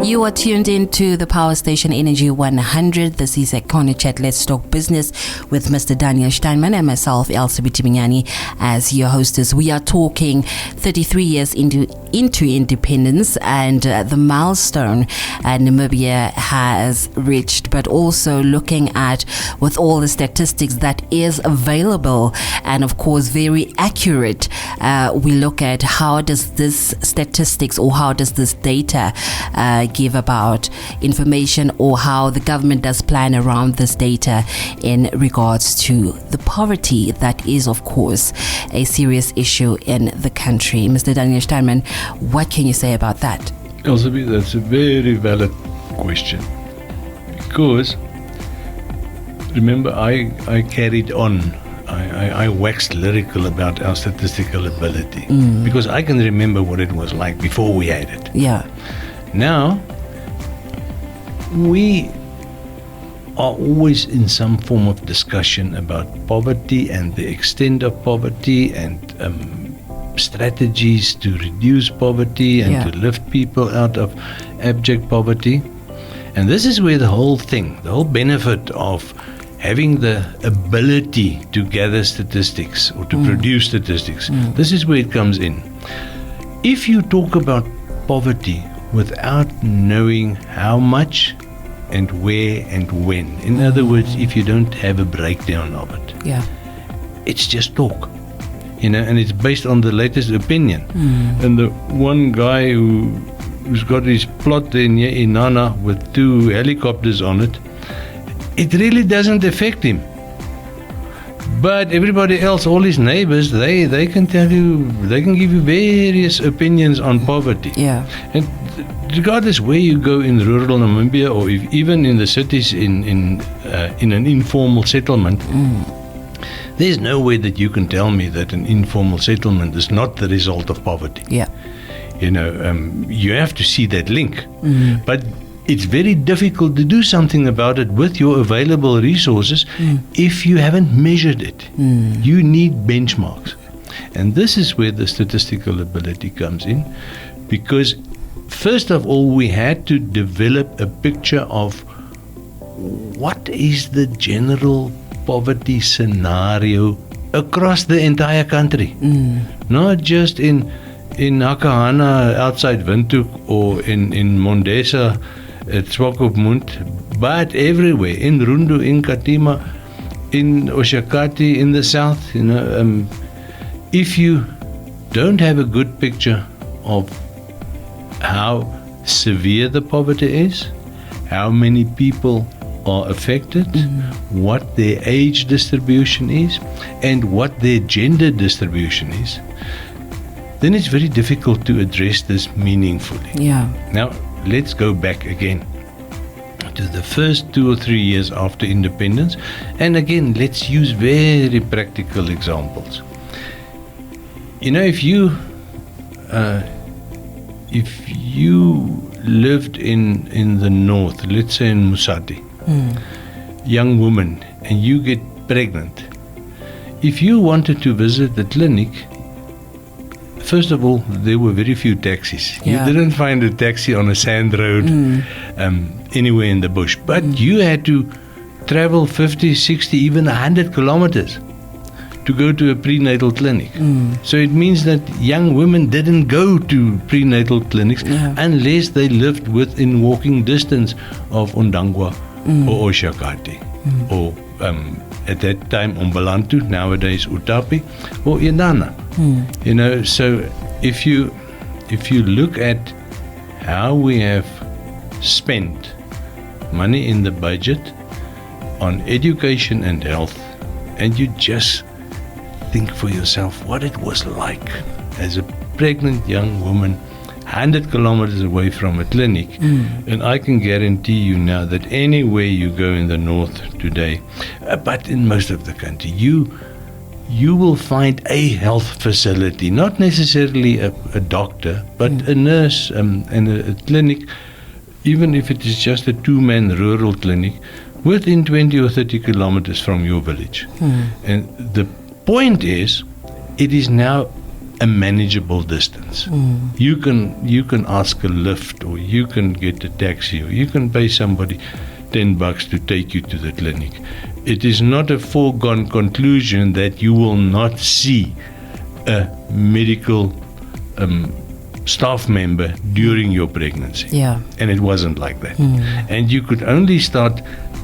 You are tuned in to the Power Station Energy 100. This is a corner chat. Let's talk business with Mr. Daniel Steinman and myself, Elsa Bitimiani, as your hostess. We are talking 33 years into independence and the milestone Namibia has reached, but also looking at, with all the statistics that is available and of course very accurate, we look at how does this statistics or how does this data give about information, or how the government does plan around this data in regards to the poverty that is of course a serious issue in the country. Mr. Daniel Steinman, what can you say about that? Elizabeth, that's a very valid question, because remember I carried on. I waxed lyrical about our statistical ability because I can remember what it was like before we had it. Yeah. Now, we are always in some form of discussion about poverty and the extent of poverty and strategies to reduce poverty and to lift people out of abject poverty. And this is where the whole benefit of having the ability to gather statistics or to produce statistics, this is where it comes in. If you talk about poverty without knowing how much and where and when, in other words, if you don't have a breakdown of it, it's just talk, and it's based on the latest opinion. And the one guy who's got his plot in Inanna with 2 helicopters on it, it really doesn't affect him. But everybody else, all his neighbors, they can tell you, they can give you various opinions on poverty. Yeah. And regardless where you go in rural Namibia, or even in the cities in an informal settlement, there's no way that you can tell me that an informal settlement is not the result of poverty. Yeah. You have to see that link. But it's very difficult to do something about it with your available resources if you haven't measured it. You need benchmarks. And this is where the statistical ability comes in, because first of all, we had to develop a picture of what is the general poverty scenario across the entire country. Not just in Hakahana outside Windhoek or in Mondesa at Swakopmund, but everywhere, in Rundu, in Katima, in Oshakati, in the south. If you don't have a good picture of how severe the poverty is, how many people are affected, what their age distribution is, and what their gender distribution is, then it's very difficult to address this meaningfully. Yeah. Now, let's go back again to the first 2 or 3 years after independence, and again, let's use very practical examples. If you lived in the north, let's say in Musati, young woman, and you get pregnant, if you wanted to visit the clinic, first of all, there were very few taxis. Yeah. You didn't find a taxi on a sand road anywhere in the bush, but you had to travel 50, 60, even 100 kilometers to go to a prenatal clinic. So it means that young women didn't go to prenatal clinics unless they lived within walking distance of Ondangwa or Oshakati or at that time Umbalantu, nowadays Utapi, or Inanna. So if you look at how we have spent money in the budget on education and health, and you just think for yourself what it was like as a pregnant young woman 100 kilometers away from a clinic. And I can guarantee you now that anywhere you go in the north today, but in most of the country, you will find a health facility, not necessarily a doctor, but a nurse and a clinic, even if it is just a 2-man rural clinic, within 20 or 30 kilometers from your village. And the point is, it is now a manageable distance. You can ask a lift, or you can get a taxi, or you can pay somebody $10 to take you to the clinic. It is not a foregone conclusion that you will not see a medical staff member during your pregnancy. Yeah. And it wasn't like that. And you could only start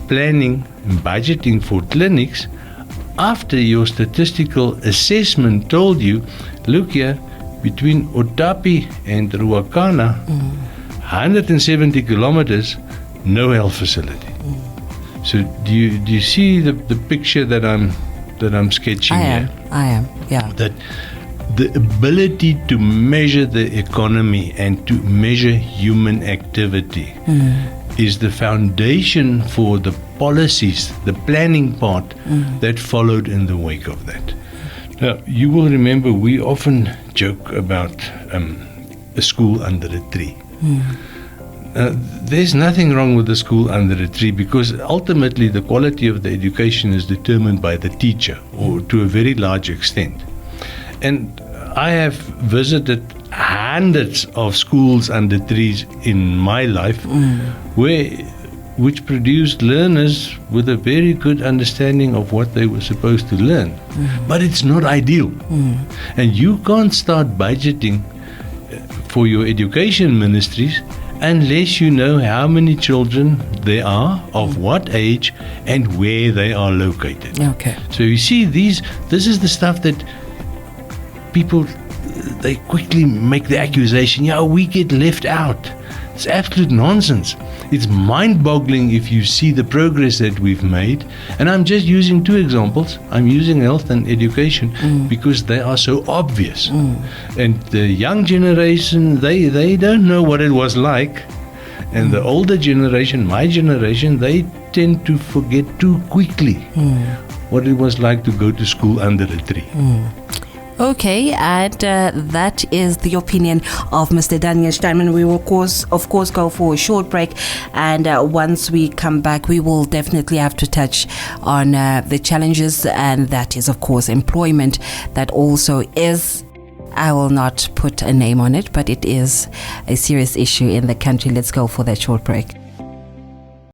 planning and budgeting for clinics after your statistical assessment told you, look here, between Otapi and Ruakana, 170 kilometers, no health facility. So do you see the picture that I'm sketching here? I am, yeah. That the ability to measure the economy and to measure human activity is the foundation for the policies, the planning part that followed in the wake of that. Now, you will remember we often joke about a school under a tree. There's nothing wrong with the school under a tree, because ultimately the quality of the education is determined by the teacher, or to a very large extent. And I have visited hundreds of schools under trees in my life, which produced learners with a very good understanding of what they were supposed to learn. But it's not ideal. And you can't start budgeting for your education ministries unless you know how many children there are, of what age, and where they are located. Okay. So you see, this is the stuff that people, they quickly make the accusation, we get left out. It's absolute nonsense. It's mind-boggling if you see the progress that we've made. And I'm just using two examples. I'm using health and education because they are so obvious. And the young generation, they don't know what it was like. And the older generation, my generation, they tend to forget too quickly what it was like to go to school under a tree. Okay, and that is the opinion of Mr. Daniel Steinman. We will, of course, go for a short break, and once we come back, we will definitely have to touch on the challenges, and that is, of course, employment. That also is, I will not put a name on it, but it is a serious issue in the country. Let's go for that short break.